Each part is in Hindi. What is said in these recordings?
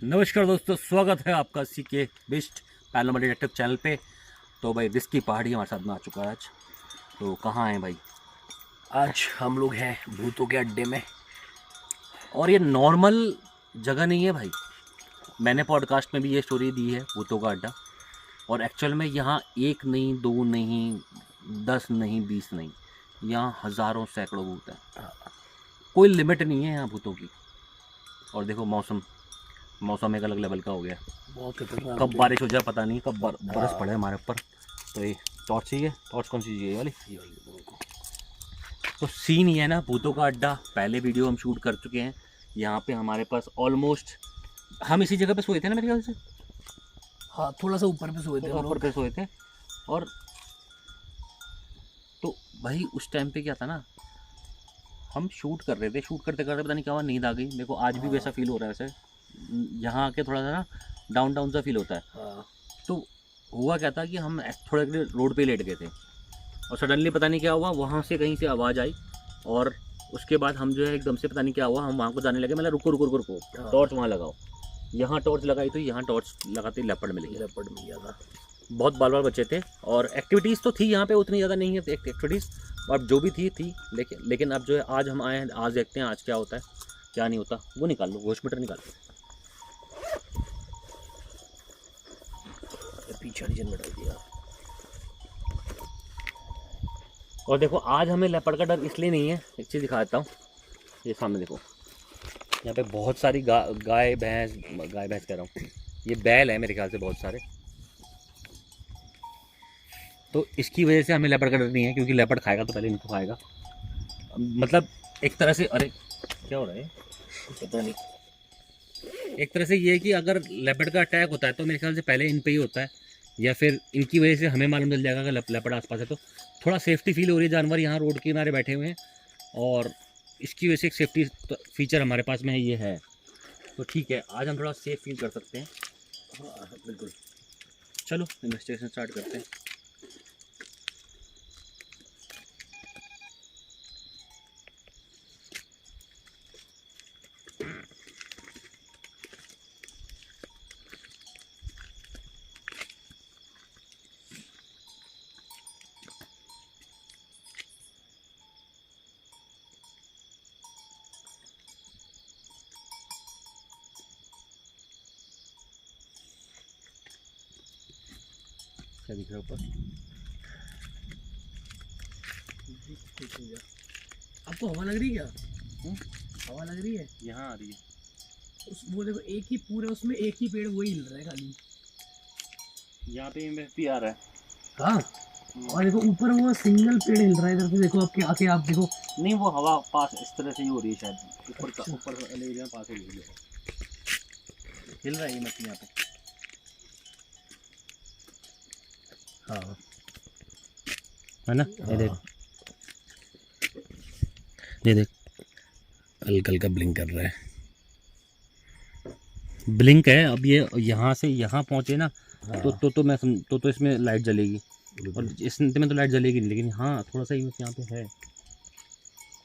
नमस्कार दोस्तों, स्वागत है आपका CK Bisht paranormal detective channel पे। तो भाई रिस्की पहाड़ी हमारे साथ में आ चुका है आज। तो कहाँ हैं भाई? आज हम लोग हैं भूतों के अड्डे में। और ये नॉर्मल जगह नहीं है भाई। मैंने पॉडकास्ट में भी ये स्टोरी दी है, भूतों का अड्डा। और एक्चुअल में यहाँ एक नहीं, दो नहीं, 10 नहीं, 20 नहीं, यहाँ हज़ारों सैकड़ों भूत हैं। कोई लिमिट नहीं है यहाँ भूतों की। और देखो मौसम एक अलग लेवल का हो गया। बहुत खतरनाक। कब बारिश हो जाए पता नहीं, कब बरस पड़े हमारे ऊपर। तो ये टॉर्च चाहिए। टॉर्च कौन सी चाहिए? ये वाली। तो सीन ये है ना, भूतों का अड्डा। पहले वीडियो हम शूट कर चुके हैं। यहाँ पे हमारे पास ऑलमोस्ट, हम इसी जगह पे सोए थे ना मेरे ख्याल से। हाँ, थोड़ा सा ऊपर पे सोए थे हम ऊपर लोग। पे सोए थे। और तो भाई उस टाइम पे क्या था ना, हम शूट कर रहे थे। शूट करते करते पता नहीं क्या हुआ, नींद आ गई। मेरे को आज भी वैसा फील हो रहा है। वैसे यहाँ आके थोड़ा सा ना डाउन डाउन सा फील होता है। हाँ। तो हुआ क्या था कि हम थोड़े देर रोड पे लेट गए थे। और सडनली पता नहीं क्या हुआ, वहाँ से कहीं से आवाज़ आई। और उसके बाद हम जो है एकदम से पता नहीं क्या हुआ, हम वहाँ को जाने लगे। मतलब रुको रुको रुको रुको, हाँ। टॉर्च वहाँ लगाओ। यहाँ टॉर्च लगाई तो यहाँ टॉर्च लगाते ही लेपर्ड मिल गया। लेपर्ड मिल गया था। बहुत बाल बाल बचे थे। और एक्टिविटीज़ तो थी यहाँ पे, उतनी ज़्यादा नहीं है एक्टिविटीज़। अब जो भी थी लेकिन अब जो है आज हम आए हैं, आज देखते हैं आज क्या होता है क्या नहीं होता। वो निकाल लो, घोष मीटर निकाल लो। पीछे रीजन में डाल दिया। और देखो आज हमें लेपर्ड का डर इसलिए नहीं है। एक चीज़ दिखा देता हूँ, ये सामने देखो। यहाँ पे बहुत सारी गाय भैंस कह रहा हूँ, ये बैल है मेरे ख्याल से बहुत सारे। तो इसकी वजह से हमें लेपर्ड का डर नहीं है, क्योंकि लेपर्ड खाएगा तो पहले इनको खाएगा। मतलब एक तरह से, अरे क्या हो रहा है पता नहीं। एक तरह से ये है कि अगर लेपर्ड का अटैक होता है तो मेरे ख्याल से पहले इन पे ही होता है, या फिर इनकी वजह से हमें मालूम चल जाएगा कि लेपर्ड आसपास है। तो थोड़ा सेफ्टी फील हो रही है। जानवर यहाँ रोड के किनारे बैठे हुए हैं और इसकी वजह से एक सेफ्टी फीचर हमारे पास में ये है। तो ठीक है, आज हम थोड़ा सेफ फील कर सकते हैं। हाँ बिल्कुल। चलो इन्वेस्टिगेशन स्टार्ट करते हैं। क्या दिख रहा है ऊपर? आपको हवा लग रही है क्या? हवा लग रही है यहाँ आ रही है। उस वो देखो, एक ही पूरे उसमें एक ही पेड़ वही हिल रहा है खाली। यहाँ पे भी आ रहा है। हाँ। और देखो ऊपर वो सिंगल पेड़ हिल रहा है इधर से। देखो आपके आके आप देखो। नहीं, वो हवा पास इस तरह से ही हो रही है शायद। ऊपर का अच्छा। ऊपर वाले एरिया पास हो रही है, हिल रहा है ये मछली यहाँ पे। हाँ है ना? ये देख, ये देख, हल्का हल्का ब्लिंक कर रहा है। ब्लिंक है। अब ये यहाँ से यहाँ पहुँचे ना, हाँ। तो मैं तो इसमें लाइट जलेगी। और इसमें तो लाइट जलेगी नहीं, लेकिन हाँ थोड़ा सा यहाँ पे है।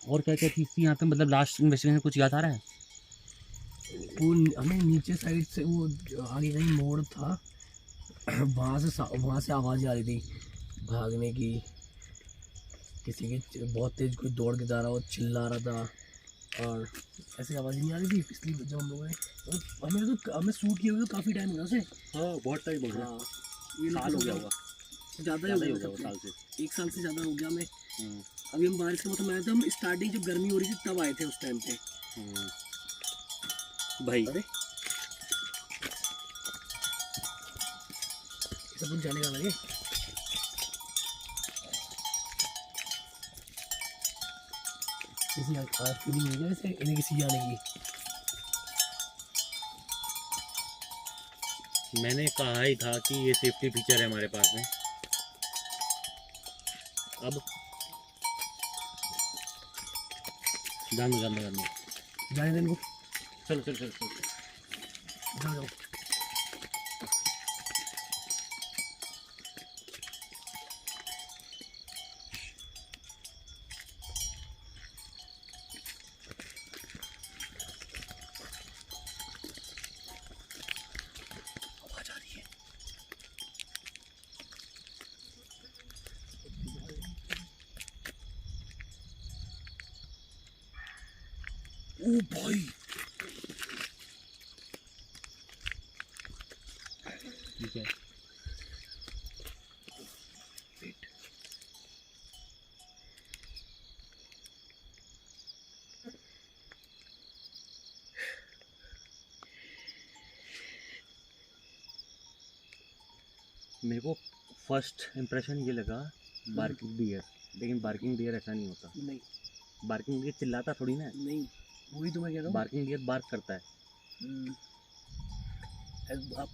और क्या क्या चीज़ थी यहाँ पे? मतलब लास्ट इन्वेस्टिगेशन कुछ याद आ रहा है? वो हमें नीचे साइड से वो जो आगे कहीं मोड़ था, वहाँ से आवाज़ आ रही थी भागने की। किसी के बहुत तेज कोई दौड़ के जा रहा हो, चिल्ला रहा था। और ऐसी आवाज़ नहीं आ रही थी पिछली जब हम लोगों ने हमें शूट किए हुए तो काफ़ी टाइम हो गया उसे। हाँ बहुत टाइम हो गया। हाँ, ये साल हो गया होगा, ज़्यादा ही हो गया वो साल से। 1 साल से ज़्यादा हो गया हमें। अभी हम बारिश का मौसम आया था, हम स्टार्टिंग जब गर्मी हो रही थी तब आए थे उस टाइम पे। भाई अरे सब कुछ जाने का लगे। किसी आज फीलिंग हो गया ऐसे इन्हें किसी जाने की। मैंने कहा ही था कि ये सेफ्टी फीचर है हमारे पास में। अब जान दो जाने देने को। चलो चलो चलो चलो। जाओ जाओ। ओ भाई ठीक है। मेरे को फर्स्ट इम्प्रेशन ये लगा बार्किंग डियर, लेकिन बार्किंग डियर ऐसा नहीं होता। नहीं बार्किंग डियर चिल्लाता थोड़ी ना है। नहीं, वही तो मैं कह रहा हूँ। बार्किंग डियर बार्क करता है।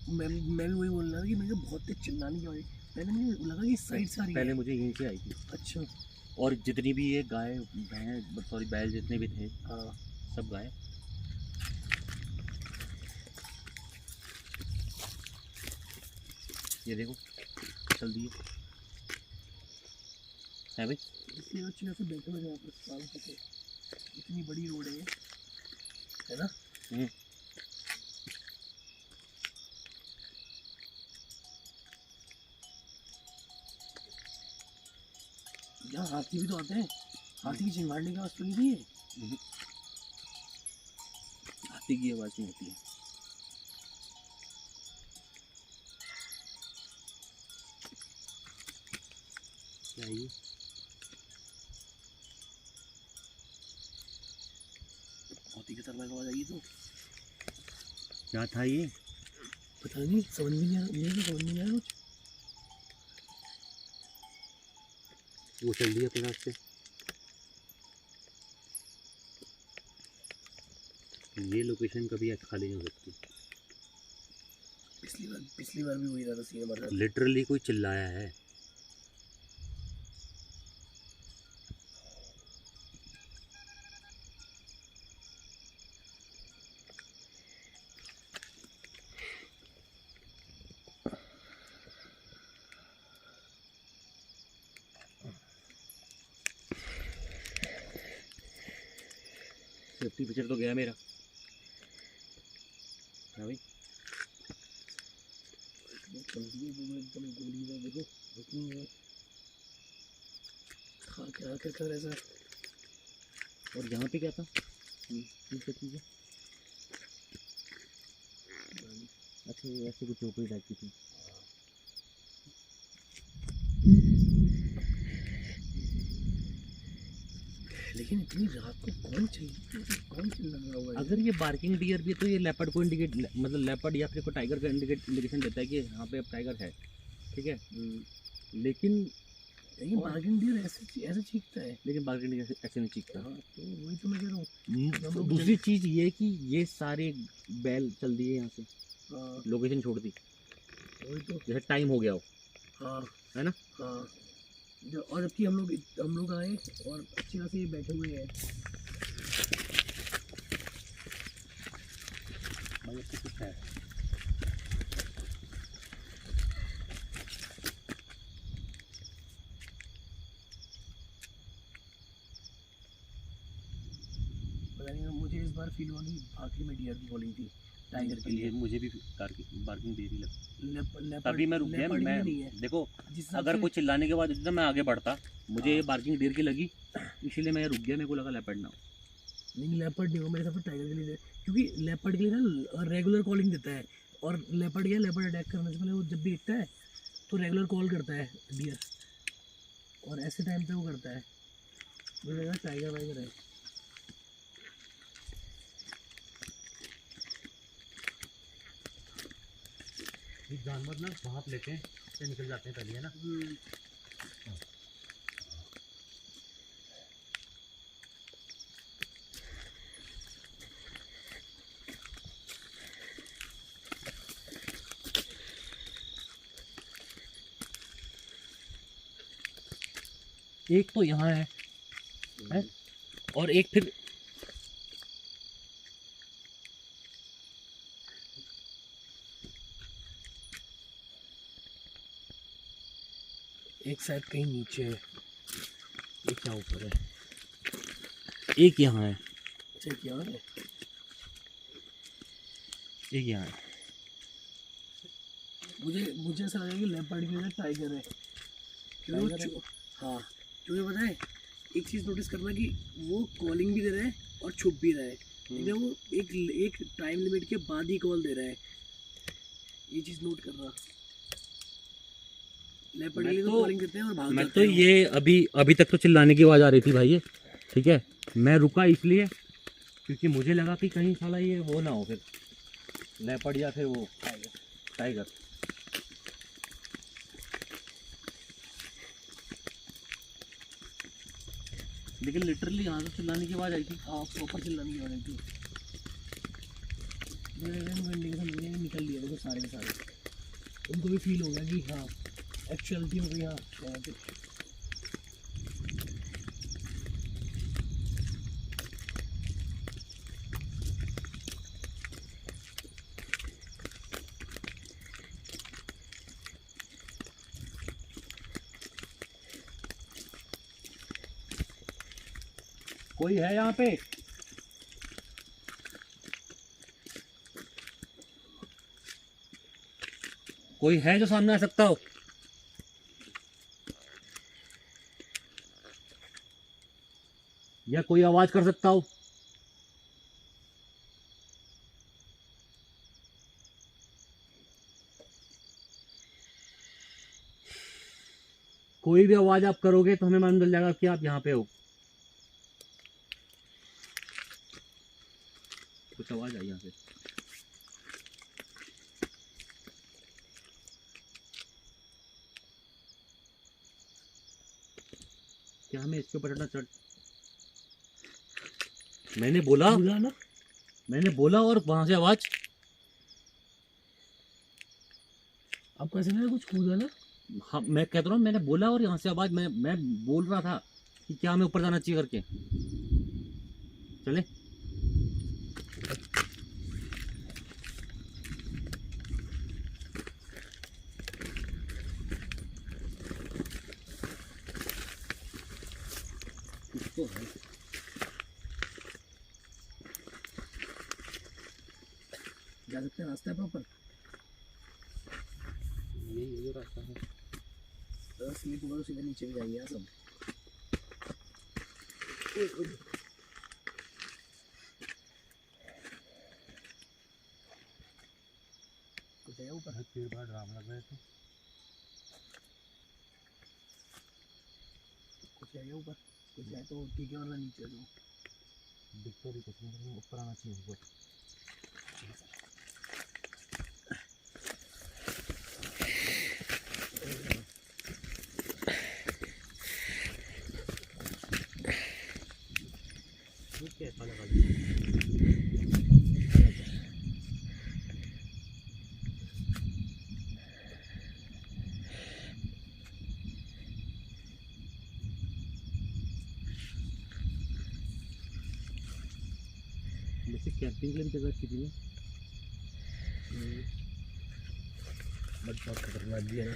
मैं भी वही बोल रहा था कि मुझे बहुत तेज चिल्लाने की आवाज़, पहले मुझे लगा कि साइड से आ रही है। पहले मुझे यहीं से आई थी। अच्छा और जितनी भी ये गाय भैंस सॉरी बैल जितने भी थे हाँ सब गाय। ये देखो चल दिए है भाई। इसलिए अच्छी तरह से बैठे हुए यहाँ पर शाम को, इतनी बड़ी रोड है ये, है ना। यहाँ हाथी भी तो आते हैं, हाथी की चिंगाड़ने की आवाज़ तो नहीं है। हाथी की आवाज़ नहीं होती है। क्या ये हाथी के तरह आवाज़ आई तो क्या था ये? पता नहीं, समझ में नहीं आ रहा, मुझे समझ में नहीं आ रहा कुछ। वो चल दिया अपने रास्ते। ये लोकेशन कभी ऐसे खाली नहीं हो सकती। पिछली बार भी वही रहा था सीन हमारे साथ। लिटरली कोई चिल्लाया है। सेफ्टी फीचर तो गया मेरा। हाँ भाई एकदम गोली में देखो रुकनी है। हाँ क्या क्या कर ऐसा। और यहाँ पे क्या था? क्या चीज़ है? अच्छा ये ऐसे कुछ चौकड़ी टाइप की थी। लेकिन इतनी रात को कौन चाहिए, कौन चिल्ला रहा होगा? अगर ये बार्किंग डियर भी है तो ये लेपर्ड को इंडिकेट, मतलब लेपर्ड या फिर को टाइगर का इंडिकेशन देता है कि यहाँ पे अब टाइगर है, ठीक है। लेकिन बार्किंग डियर ऐसे चीखता है। लेकिन बार्किंग डियर ऐसे नहीं चीखता। हाँ तो वही तो मैं कह रहा हूँ। दूसरी चीज़ ये कि ये सारे बैल चल दिए यहाँ से, हाँ लोकेशन छोड़ दी, वही तो। जैसे टाइम हो गया हो, हाँ है ना। हाँ और जबकि हम लोग आए और अच्छी तरह से ये बैठे हुए हैं। भाई अब तो कुछ है। पता नहीं मुझे इस बार फील हुआ कि आखिरी में डियर की कॉलिंग थी टाइगर के लिए। मुझे भी बार्किंग देरी लगी। तभी तभी मैं रुक गया। मैं देखो अगर कोई चिल्लाने के बाद होती तो मैं आगे बढ़ता। मुझे ये बार्किंग देर की लगी इसीलिए मैं रुक गया। मेरे को लगा लेपर्ड ना हो। नहीं लेपर्ड नहीं हो मेरे हिसाब से टाइगर के लिए, क्योंकि लेपर्ड के लिए ना रेगुलर कॉलिंग देता है। और लेपर्ड क्या, लेपर्ड अटैक करने से पहले वो जब भी दिखता है तो रेगुलर कॉल करता है डियर, और ऐसे टाइम पे वो करता है। मुझे लगा टाइगर वाइगर है। ये जानवर ना भाप लेते हैं से निकल जाते हैं पहले, है ना। एक तो यहाँ है और एक फिर एक शायद कहीं नीचे है, एक क्या ऊपर है, एक यहाँ है, अच्छा क्या है, एक यहाँ है। मुझे ऐसा लगा कि लेपर्ड की वजह टाइगर है, क्योंकि हाँ क्योंकि पता है एक चीज़ नोटिस करना कि वो कॉलिंग भी दे रहा है और छुप भी रहा है। एकदम वो एक टाइम लिमिट के बाद ही कॉल दे रहा है, ये चीज़ नोट कर रहा। लेपर्ड मैं तो तो- कॉलिंग करते हैं और भाग मैं जाते तो हैं वो। ये अभी तक तो चिल्लाने की आवाज़ आ रही थी भाई ये, ठीक है। मैं रुका इसलिए क्योंकि मुझे लगा कि कहीं साला ये वो ना हो फिर लेपर्ड या फिर वो टाइगर। लेकिन लिटरली यहाँ से चिल्लाने की आवाज़ आई थी। हाँ प्रॉपर चिल्लाने की आवाज़ थी। निकल लिए देखो सारे के सारे, उनको भी फील हो गया कि हाँ एक्चुअलिटी में यहाँ कोई है यहाँ पे? कोई है जो सामने आ सकता हो? या कोई आवाज कर सकता हो? कोई भी आवाज आप करोगे तो हमें मालूम चल जाएगा कि आप यहाँ पे हो। कुछ आवाज आई यहाँ से। क्या हमें इसके ऊपर चढ़ना चढ़ मैंने बोला ना, मैंने बोला और वहां से आवाज। आपको ऐसा नहीं कुछ कूदा ना? हाँ मैं कहता रहा हूँ, मैंने बोला और यहाँ से आवाज। मैं बोल रहा था कि क्या हमें ऊपर जाना चाहिए करके। चले तो है। जा सकते हैं, रास्ता है प्रॉपर। यही जो रास्ता है। स्लिप होगा तो सीधे नीचे भी जाएंगे यार सब। कुछ है ऊपर? पेड़ बड़ा ड्राम लग रहा है तो। कुछ है ऊपर? कुछ है तो ठीक है, वरना नीचे तो दिख तो रही कुछ नहीं, ऊपर आना चाहिए ऊपर। कैसा लगा? वैसे कैंपिंग के लिए जगह अच्छी थी ना, बट बहुत खतरनाक भी है ना।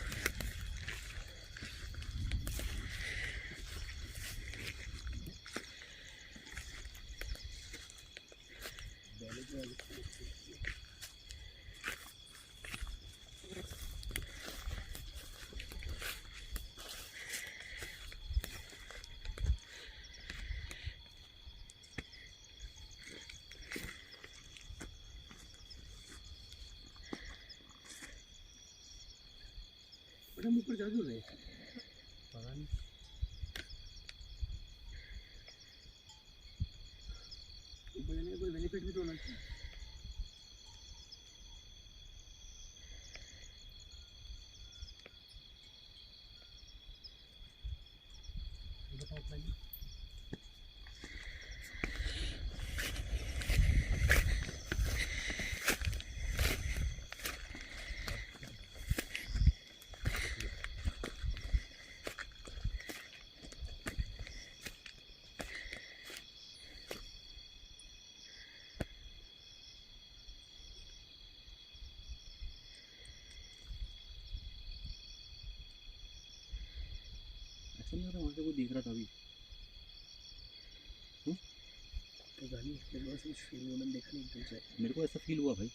बट हम ऊपर जा क्यों रहे हैं? पता नहीं। ऊपर जाने का कोई बेनिफिट भी तो होना चाहिए। बताओ भाई। ऐसा नहीं लग रहा वहाँ से कोई दिख रहा था अभी। पता नहीं, मेरे को ऐसा कुछ फील हुआ, मैंने देखा नहीं एकदम से। मेरे को ऐसा फील हुआ भाई।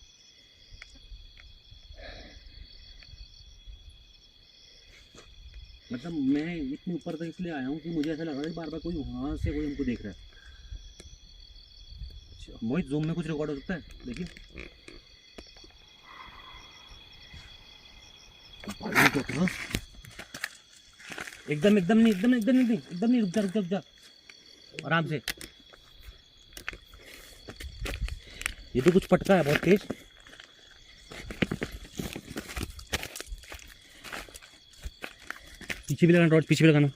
मतलब मैं इतने ऊपर तक इसलिए आया हूँ कि मुझे ऐसा लग रहा है बार बार कोई वहाँ से कोई हमको देख रहा है। अच्छा मोहित जूम में कुछ रिकॉर्ड हो सकता है, देखिए। एकदम एकदम नहीं, एकदम एकदम नहीं, एकदम नहीं, रुक जा रुक जा रुक जा, आराम से। ये तो कुछ पटका है बहुत तेज। पीछे भी लगाना रॉड, पीछे भी लगाना।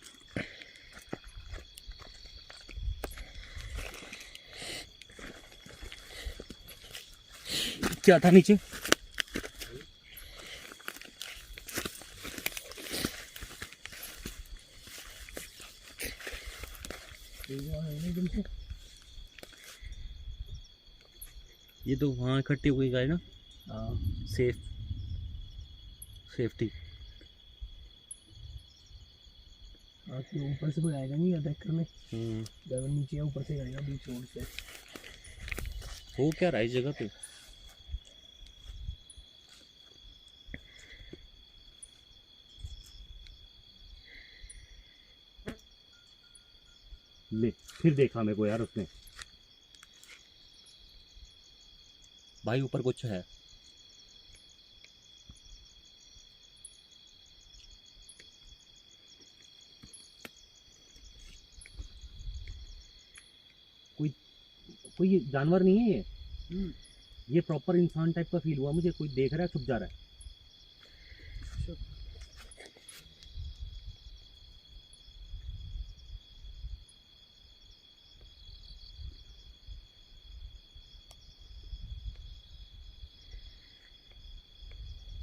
क्या था नीचे? ये तो वहाँ इकट्ठी हुई गाय ना। हाँ सेफ्टी। कि ऊपर से कोई आएगा नहीं अटैक करने, जब नीचे ऊपर से आएगा बीच रोड से। हो क्या रहा है इस जगह पे? ले फिर देखा मेरे को यार उसने। भाई ऊपर कुछ है। कोई जानवर नहीं है ये प्रॉपर इंसान टाइप का फील हुआ मुझे। कोई देख रहा है, छुप जा रहा है।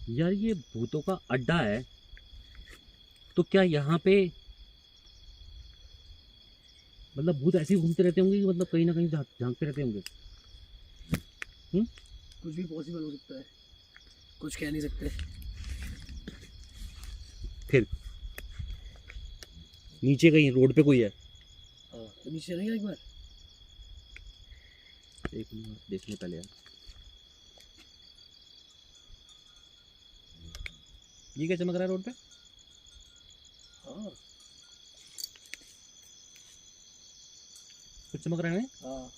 यार ये भूतों का अड्डा है, तो क्या यहाँ पे मतलब भूत ऐसे ही घूमते रहते होंगे कि मतलब कहीं ना कहीं झांकते रहते होंगे? कुछ भी पॉसिबल हो सकता है, कुछ कह नहीं सकते। फिर नीचे कहीं रोड पे कोई है? हाँ तो नीचे चलेगा एक बार, देखने पहले यार। ये क्या चमक रहा है रोड पे? हाँ कुछ चमक रहा है। हाँ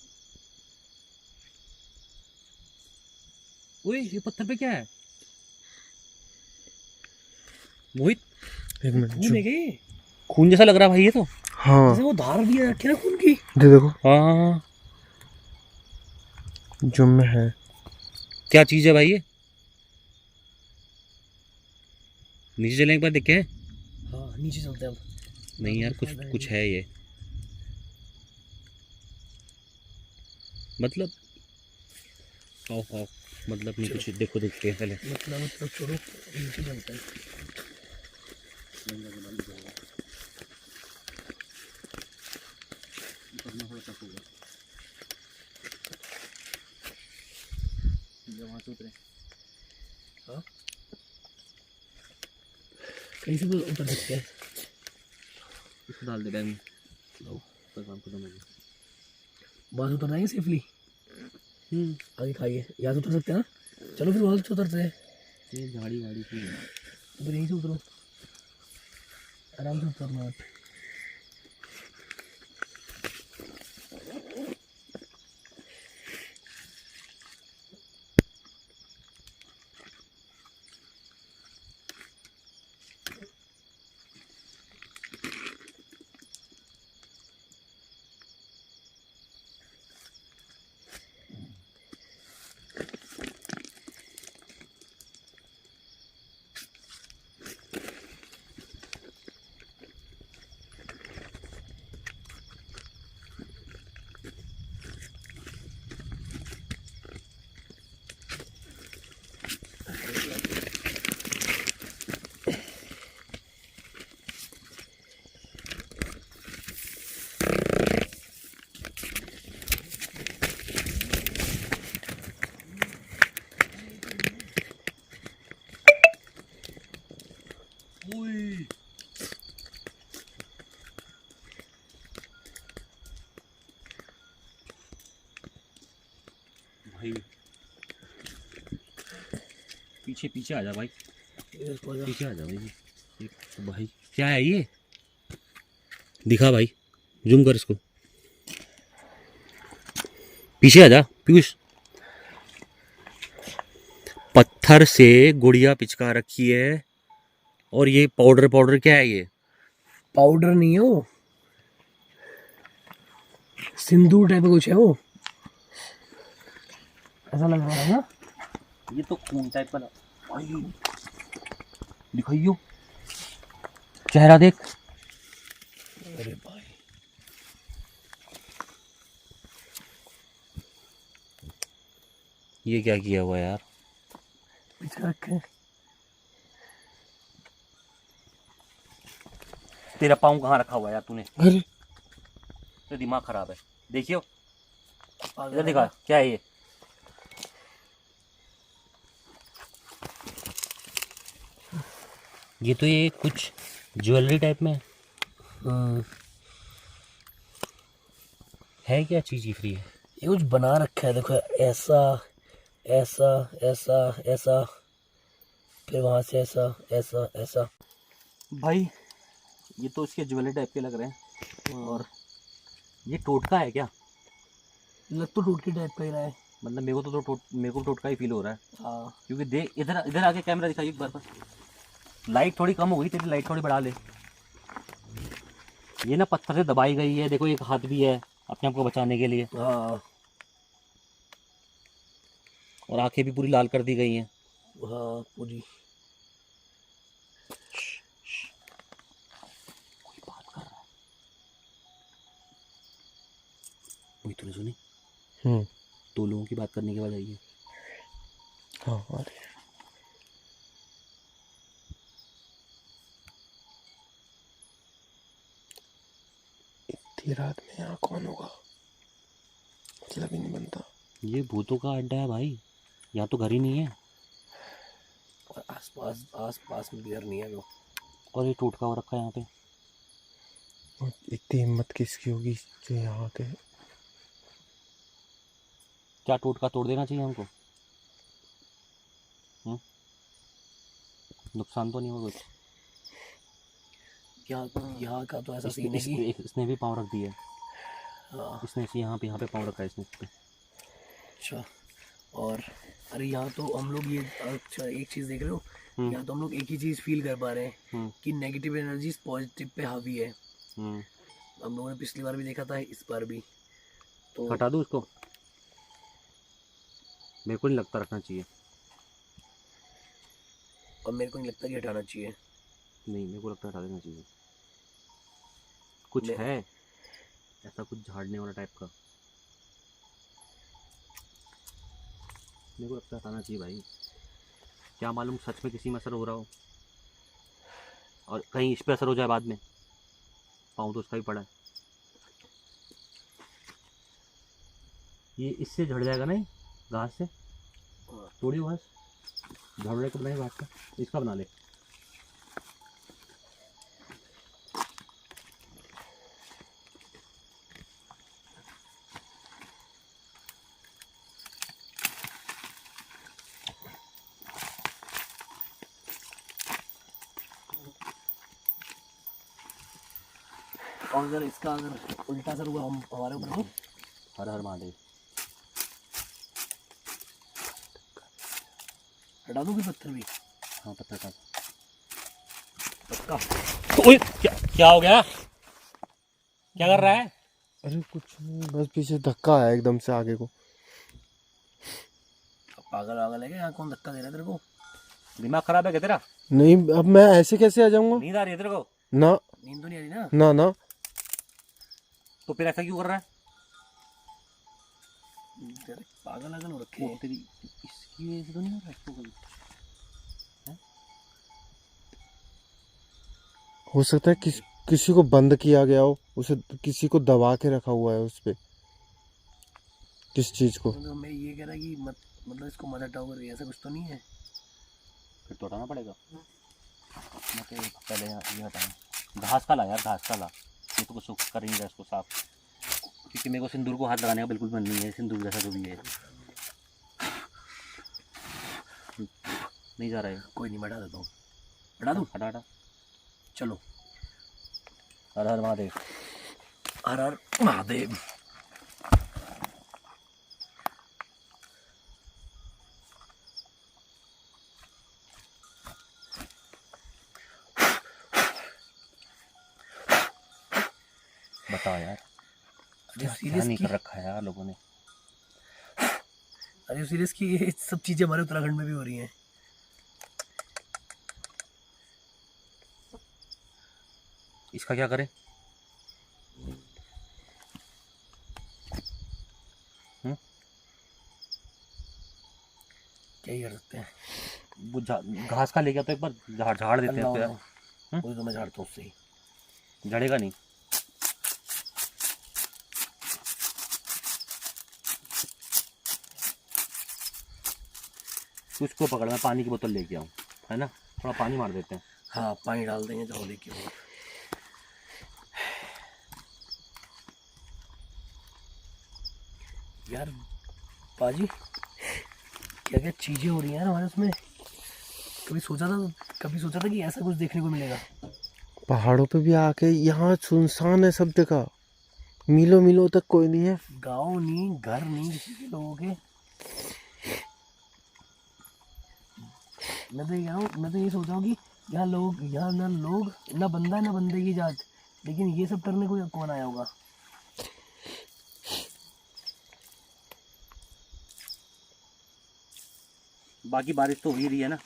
ओए ये पत्थर पे क्या है मोहित? एक मिनट, खून है क्या ये? खून जैसा लग रहा है भाई ये तो। हाँ जैसे वो धार भी रखी ना खून की। दे देखो, हाँ जुम में है। क्या चीज है भाई ये? नीचे चलें एक बार देखे। हाँ नीचे चलते हैं अब। नहीं यार कुछ कुछ है ये, मतलब आओ आओ, मतलब नहीं कुछ देखो, देखते हैं पहले। मतलब छोड़ो, नीचे चलते हैं। वहाँ से उतरे। हाँ कहीं से भी उतर सकते हैं। इसको डाल दे बैग में। तो काम खत्म हो गया। वहाँ से उतर जाएंगे सेफली। आगे खाइए, यहाँ से उतर सकते हैं ना। चलो फिर वहाँ से उतरते हैं। ये गाड़ी गाड़ी की है। फिर यहीं से उतरो, आराम से उतरना आप। भाई पीछे पीछे आ जा भाई, पीछे आ जा भाई। भाई क्या है ये? दिखा भाई, जूम कर इसको। पीछे आ जा पीयूष। पत्थर से गुड़िया पिचका रखी है। और ये पाउडर पाउडर क्या है ये? पाउडर नहीं है वो, सिंदूर टाइप का कुछ है वो, ऐसा लग रहा है ना। ये तो खून टाइप का दिखाइयो, चेहरा देख। अरे भाई ये क्या किया हुआ यार? पिचका रखे। तेरा पाँव कहाँ रखा हुआ है यार तूने? अरे तो दिमाग खराब है। देखियो पागल इधर है दिखा, क्या है ये? ये तो ये कुछ ज्वेलरी टाइप में है। क्या चीज़ ये फ्री है? ये कुछ बना रखा है, देखो ऐसा ऐसा ऐसा ऐसा, फिर वहां से ऐसा ऐसा ऐसा। भाई ये तो इसके ज्वेलरी टाइप के लग रहे हैं। और ये टोटका है क्या? लग तो टूट के टाइप का ही रहा है। मतलब मेरे को टोटका ही फील हो रहा है। हाँ क्योंकि देख इधर इधर आके कैमरा दिखाइए एक बार बस। लाइट थोड़ी कम हो गई तेरी, लाइट थोड़ी बढ़ा ले। ये ना पत्थर से दबाई गई है, देखो एक हाथ भी है अपने आप को बचाने के लिए। हाँ और आंखें भी पूरी लाल कर दी गई हैं। हाँ पूरी। कोई बात कर रहा है। वही तूने सुनी? दो लोगों की बात करने के बाद आई है। हाँ अरे इतनी रात में यहाँ कौन होगा, मतलब ही नहीं बनता। ये भूतों का अड्डा है भाई, यहाँ तो घर ही नहीं है। और आस पास में भी घर नहीं है वो। और ये टोटका हो रखा है यहाँ पे। और इतनी हिम्मत किसकी होगी जो यहाँ के। क्या टोटका तोड़ देना चाहिए हमको? नुकसान तो नहीं होगा कुछ? यहाँ का तो ऐसा सीन है कि इसने भी पाँव रख दिया है। हाँ इसने इसे यहाँ पे पाँव रखा है इसने इस पे। अच्छा। और अरे यहाँ तो हम लोग ये, अच्छा एक चीज़ देख रहे हो, यहाँ तो हम लोग एक ही चीज़ फील कर पा रहे हैं कि नेगेटिव एनर्जी पॉजिटिव पे हावी है। हम लोगों ने पिछली बार भी देखा था, इस बार भी। तो हटा दूँ इसको? मेरे को नहीं लगता रखना चाहिए। और मेरे को नहीं लगता कि हटाना चाहिए। नहीं मेरे को लगता है हटा देना चाहिए। कुछ है ऐसा, कुछ झाड़ने वाला टाइप का। मेरे को लगता है हटाना चाहिए भाई। क्या मालूम सच में किसी में असर हो रहा हो और कहीं इस पे असर हो जाए बाद में। पाँव तो उसका भी पड़ा है। ये इससे झड़ जाएगा नहीं घास से? तोड़ी घास झाड़ने को बनाए घास का, इसका बना ले। और अगर इसका अगर उल्टा असर हुआ हम हमारे ऊपर तो हर हर महादेव। हटा दूँ कि पत्थर भी? हाँ पत्थर का पक्का। ओए क्या हो गया? क्या कर रहा है? अरे कुछ नहीं, बस पीछे धक्का आया एकदम से आगे को। पागल वागल है क्या? यहाँ कौन धक्का दे रहा है तेरे को? दिमाग खराब है क्या तेरा? नहीं अब मैं ऐसे कैसे आ जाऊंगा। नींद आ रही है तेरे को? ना नींद तो नहीं आ रही ना? ना ना। तो फिर ऐसा क्यों कर रहा है? तेरे पागल वागल हो रखे हैं। तेरी इसकी वजह से तो नहीं हो रहा इसको कोई? हो सकता है किसी को बंद किया गया हो, उसे किसी को दबा के रखा हुआ है उस पे, किस चीज को। तो मैं ये कह रहा कि मतलब इसको मत हटाओ करके, ऐसा कुछ तो नहीं है? फिर तो हटाना पड़ेगा। मैं तो पहले ये हटाऊँ। घास का ला यार, घास का ला। ये तो कुछ कर ही नहीं रहा इसको साफ। क्योंकि मेरे को सिंदूर को हाथ लगाने का बिल्कुल मन नहीं है। सिंदूर जैसा जो भी है नहीं जा रहा है। कोई नहीं, मैं हटा देता हूँ। हटा दूँ? हटा हटा। चलो। हर हर महादेव। हर हर महादेव। बताओ यार, अरे क्या सीरियस नहीं की, कर रखा है यार लोगों ने। अरे सीरियस की, ये सब चीजें हमारे उत्तराखंड में भी हो रही हैं। इसका क्या करें? क्या ही कर सकते हैं। वो घास का ले गया तो एक बार झाड़ झाड़ देते हैं अल्लाह तो यार। अल्लाह, मुझे तो मैं झाड़ता हूँ उससे ही। जड़ेगा नहीं। तो उसको पकड़, मैं पानी की बोतल लेके आऊँ, है ना, थोड़ा पानी मार देते हैं। हाँ पानी डाल देंगे, जाओ लेके आओ। यार पाजी, क्या क्या चीजें हो रही हैं यार हमारे उसमें। कभी सोचा था कि ऐसा कुछ देखने को मिलेगा। पहाड़ों पे भी आके यहाँ सुनसान है सब जगह, मीलों मीलों तक कोई नहीं है। गांव नहीं, घर नहीं किसी के लोगों के। मैं तो ये कह रहा हूँ, मैं तो ये सोच रहा हूँ कि यहाँ ना लोग, ना बंदा, ना बंदे की जात, लेकिन ये सब करने को कौन आया होगा। बाकी बारिश तो हो ही रही है ना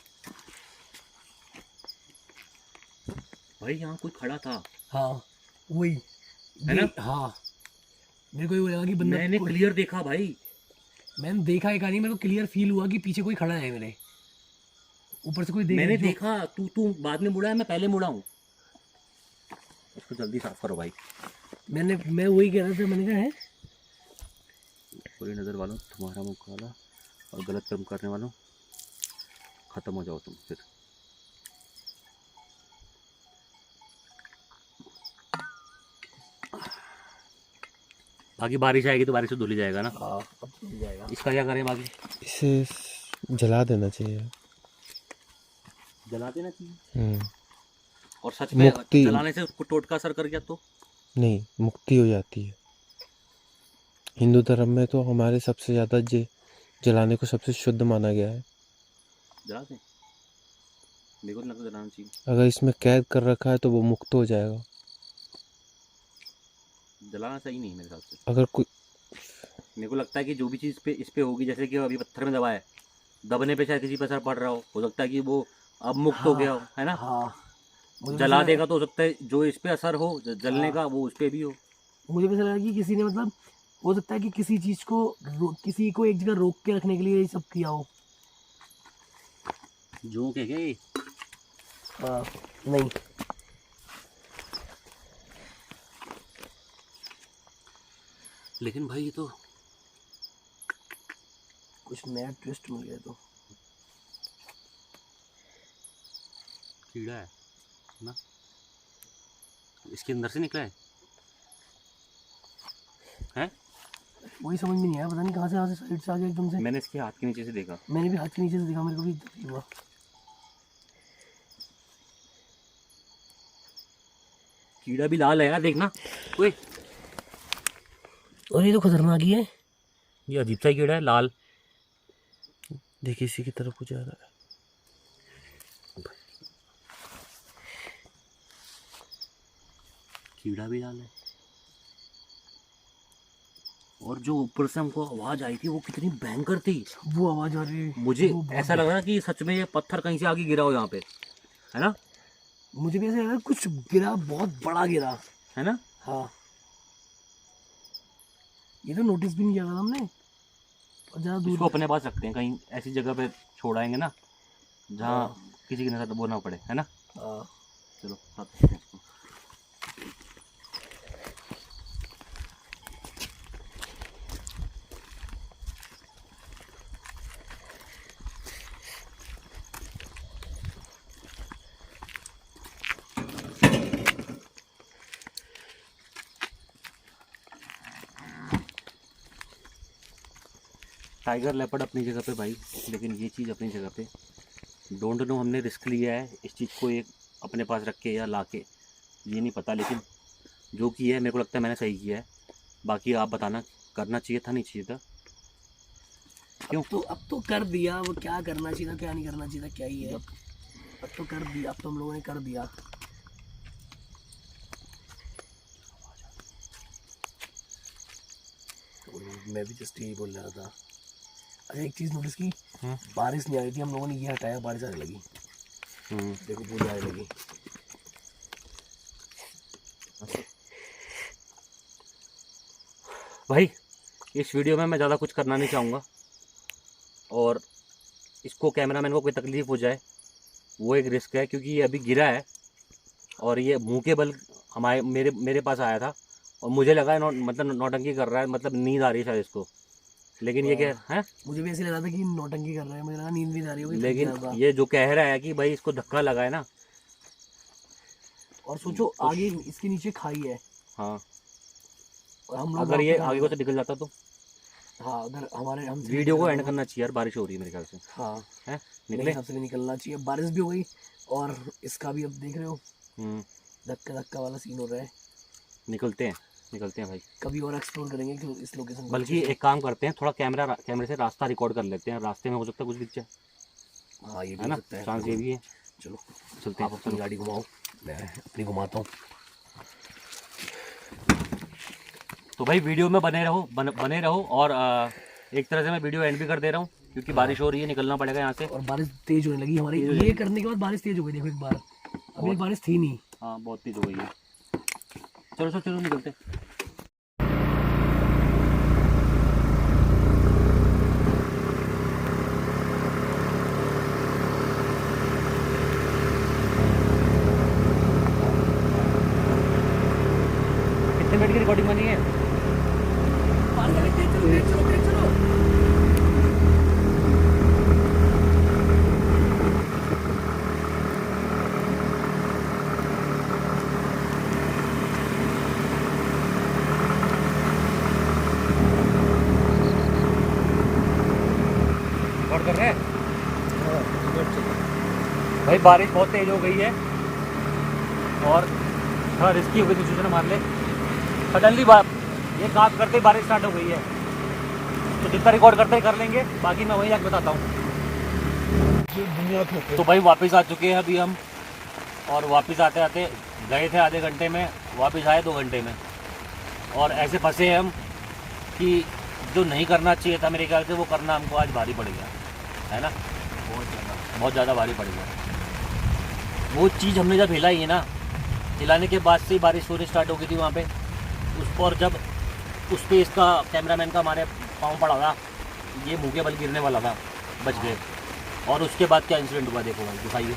भाई। यहाँ कोई खड़ा था। हाँ वही है ना? हाँ, मेरे को ये लगा कि बंदा, मैंने क्लियर देखा भाई। मैंने देखा एक नहीं, मेरे को क्लियर फील हुआ कि पीछे कोई खड़ा है मेरे ऊपर से। कोई देख मैंने जो- देखा, तू बाद में मुड़ा है, मैं पहले मुड़ा हूँ। इसको जल्दी साफ करो भाई। मैं वही कह रहा था, मैंने कहा है पूरी नज़र वालों, तुम्हारा मुँह काला, और गलत कर्म करने वालों खत्म हो जाओ तुम फिर। बाकी बारिश आएगी तो बारिश से धुल ही जाएगा ना। हाँ अब तो हो जाएगा। इसका क्या करें बाकी? इसे जला देना चाहिए। जला देना चाहिए। और सच में मुक्ति जलाने से उसको टोटका असर कर गया तो? नहीं, मुक्ति हो जाती है। हिंदू धर्म में तो हमारे सबसे ज़्यादा जलाने को सबसे शुद्ध माना गया है। जला दें? मेरे को तो लगता है जलाना चाहिए। अगर इसमें कैद कर रखा है तो वो मुक्त हो जाएगा। जलाना सही नहीं मेरे हिसाब से। अगर कोई, मेरे को लगता है कि जो भी चीज़ इस पे होगी, जैसे कि अभी पत्थर में दबा है, दबने पे शायद किसी पर असर पड़ रहा हो सकता है कि वो अब मुक्त हो गया हो, है ना। हाँ मुझे भी जला ऐसा देगा तो हो सकता है जो इस पे असर हो जलने का वो उस पे भी हो। मुझे भी ऐसा लगा कि किसी ने, मतलब हो सकता है कि किसी चीज को किसी को एक जगह रोक के रखने के लिए ये सब किया हो। जो के गए। हाँ नहीं, लेकिन भाई ये तो कुछ नया ट्विस्ट मिल गया तो। कीड़ा है ना, इसके अंदर से निकला है। हैं? वही समझ में नहीं आया, पता नहीं कहाँ से साइड से आ गया एकदम से। मैंने इसके हाथ के नीचे से देखा। मैंने भी हाथ के नीचे से देखा, मेरे को भी फील हुआ। कीड़ा भी लाल है यार, देखना। ओए और ये तो खतरनाक ही है। ये अजीब सा कीड़ा है, लाल। देखिए इसी की तरफ हो जा रहा है। कीड़ा भी लाल है। और जो ऊपर से हमको आवाज आई थी वो कितनी भयंकर थी। वो आवाज आ रही है, मुझे वो बहुत ऐसा लग रहा कि सच में ये पत्थर कहीं से आगे गिरा हो यहाँ पे, है ना। मुझे भी ऐसा लग रहा है कुछ गिरा, बहुत बड़ा गिरा, है ना। हाँ। ये तो नोटिस भी नहीं किया था हमने, और ज़्यादा दूर। इसको अपने पास रखते हैं, कहीं ऐसी जगह पे छोड़ाएंगे ना जहाँ हाँ। किसी के नजर वो ना पड़े, है ना। हाँ चलो साथ रखते हैं इसको। टाइगर लेपर्ड अपनी जगह पे भाई, लेकिन ये चीज़ अपनी जगह पे। डोंट नो, हमने रिस्क लिया है इस चीज़ को एक अपने पास रख के या ला के, ये नहीं पता, लेकिन जो किया है मेरे को लगता है मैंने सही किया है। बाकी आप बताना, करना चाहिए था नहीं चाहिए था? क्यों? अब तो कर दिया, वो क्या करना चाहिए था क्या नहीं करना चाहिए था, क्या ही है। अब तो कर दिया, अब तो हम लोगों ने कर दिया। मैं भी जस्ट यही बोल रहा था। अच्छा एक चीज़ नोटिस की, हम्म। बारिश नहीं आ रही थी, हम लोगों ने ये हटाया, बारिश आने लगी। देखो पूरी आने लगी। भाई इस वीडियो में मैं ज़्यादा कुछ करना नहीं चाहूँगा, और इसको कैमरामैन को कोई तकलीफ़ हो जाए वो एक रिस्क है, क्योंकि ये अभी गिरा है और ये मुंह के बल मेरे पास आया था और मुझे लगा मतलब नौटंकी कर रहा है, मतलब नींद आ रही है शायद इसको, लेकिन ये क्या है, मुझे भी ऐसे लगा था कि नौटंकी कर रहा है, मुझे लगा नींद भी आ रही होगी, थक लेकिन गया होगा। ये जो कह रहा है कि भाई इसको धक्का लगा है ना, और सोचो आगे इसके नीचे खाई है, हाँ और हम लोग अगर वहाँ ये पे आगे को से निकल जाता तो हाँ अगर हमारे हम वीडियो को एंड करना चाहिए यार, बारिश हो रही है मेरे ख्याल से, हाँ है मेरे निकले। हिसाब से भी निकलना चाहिए। बारिश भी हो गई और इसका भी अब देख रहे हो धक्का धक्का वाला सीन हो रहा है। निकलते हैं भाई, कभी और एक्सप्लोर करेंगे कि इस लोकेशन को। बल्कि एक काम करते हैं, थोड़ा कैमरे से रास्ता रिकॉर्ड कर लेते हैं, रास्ते में हो सकता है कुछ दिख जाए, हाँ ये भी है ना, हो सकता है, चांस ये भी है। चलो चलते आप हैं, अपनी गाड़ी घुमाओ, मैं अपनी घुमाता हूँ। तो भाई वीडियो में बने रहो और एक तरह से मैं वीडियो एंड भी कर दे रहा हूँ, क्योंकि बारिश हो रही है, निकलना पड़ेगा यहाँ से। और बारिश तेज होने लगी हमारी, ये करने के बाद बारिश तेज हो गई, देखो एक बार, अभी एक बारिश थी नहीं। हाँ बहुत तेज हो गई है। चलो निकलते हैं। कितने मिनट की रिकॉर्डिंग बनी है? रिकॉर्ड कर रहे हैं भाई, बारिश बहुत तेज हो गई है और थोड़ा रिस्की हो गई सिचुएशन हमारे लिए। सडनली ये काम करते ही बारिश स्टार्ट हो गई है, तो जितना रिकॉर्ड करते ही कर लेंगे, बाकी मैं वहीं जाके बताता हूँ। तो भाई वापस आ चुके हैं अभी हम, और वापस आते आते गए थे आधे घंटे में, वापस आए 2 घंटे में, और ऐसे फंसे हैं हम कि जो नहीं करना चाहिए था मेरे ख्याल से वो करना हमको आज भारी पड़ गया, है ना, बहुत ज़्यादा भारी पड़ गया। वो चीज़ हमने जब हिलाई है ना, हिलाने के बाद से ही बारिश होनी स्टार्ट हो गई थी वहाँ पे उस पर, जब उस पर इसका कैमरामैन का हमारे पाँव पड़ा था, ये मुँह के बल गिरने वाला था, बच गए। और उसके बाद क्या इंसिडेंट हुआ देखो भाई, दिखाइए।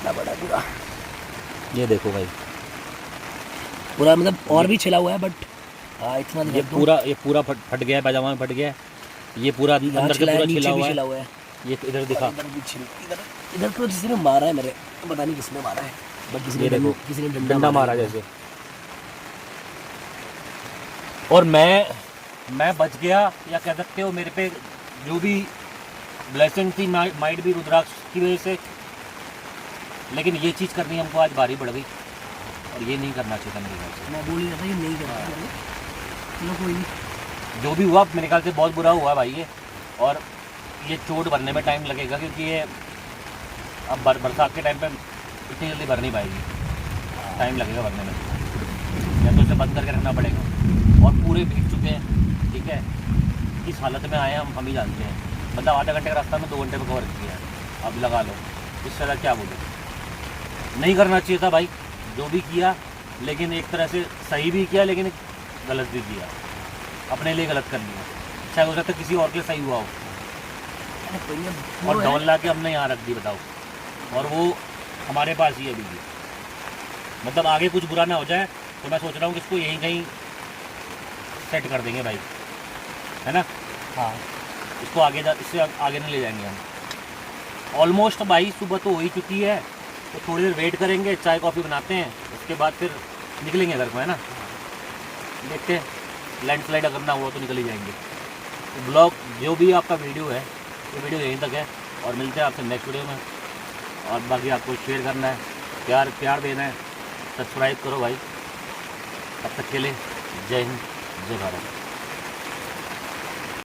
बड़ा पूरा ये देखो भाई, पूरा मतलब और भी छिला हुआ है, बट इतना ये पूरा फट गया है, पैजामा में फट गया है, ये पूरा अंदर से पूरा छिला हुआ है। ये इधर दिखा, इधर तो किसी ने मारा है मेरे, पता नहीं किसने मारा है, बट किसी ने डंडा मारा जैसे। और मैं बच गया, या कह सकते हो मेरे पे जो भी ब्लेसिंग थी माइट भी रुद्राक्ष की वजह से, लेकिन ये चीज़ करनी हमको आज भारी पड़ गई, और ये नहीं करना चाहिए था मेरे ख्याल से। मैं बोल ही रहा था ये नहीं करना चाहिए। चलो कोई नहीं, जो भी हुआ मेरे ख्याल से बहुत बुरा हुआ भाई ये, और ये चोट भरने में टाइम लगेगा, क्योंकि ये अब बरसात के टाइम पे इतनी जल्दी भर नहीं पाएगी, टाइम लगेगा भरने में, या तो इसे बंद करके रखना पड़ेगा। और पूरे भीग चुके हैं, ठीक है, किस हालत में आए हम ही जानते हैं, मतलब आधे घंटे का रास्ता में 2 घंटे में कवर किया है, अब लगा लो, इससे ज़्यादा क्या बोलूँ। नहीं करना चाहिए था भाई जो भी किया, लेकिन एक तरह से सही भी किया, लेकिन गलत भी किया, अपने लिए गलत कर लिया, शायद हो सकता है किसी और के लिए सही हुआ हो, और डॉल ला के हमने यहाँ रख दी, बताओ, और वो हमारे पास ही है अभी भी। मतलब आगे कुछ बुरा ना हो जाए, तो मैं सोच रहा हूँ कि इसको यहीं कहीं सेट कर देंगे भाई, है ना, हाँ इसको इससे आगे नहीं ले जाएंगे हम। ऑलमोस्ट भाई सुबह तो हो ही चुकी है, तो थोड़ी देर वेट करेंगे, चाय कॉफ़ी बनाते हैं, उसके बाद फिर निकलेंगे घर को, है ना, देखते हैं, लैंडस्लाइड अगर ना हुआ तो निकल ही जाएंगे। तो ब्लॉग जो भी आपका वीडियो है, तो वीडियो यहीं तक है, और मिलते हैं आपसे नेक्स्ट वीडियो में। और बाकी आपको शेयर करना है, प्यार देना है, सब्सक्राइब करो भाई। तब तक के लिए जय हिंद, जय भारत।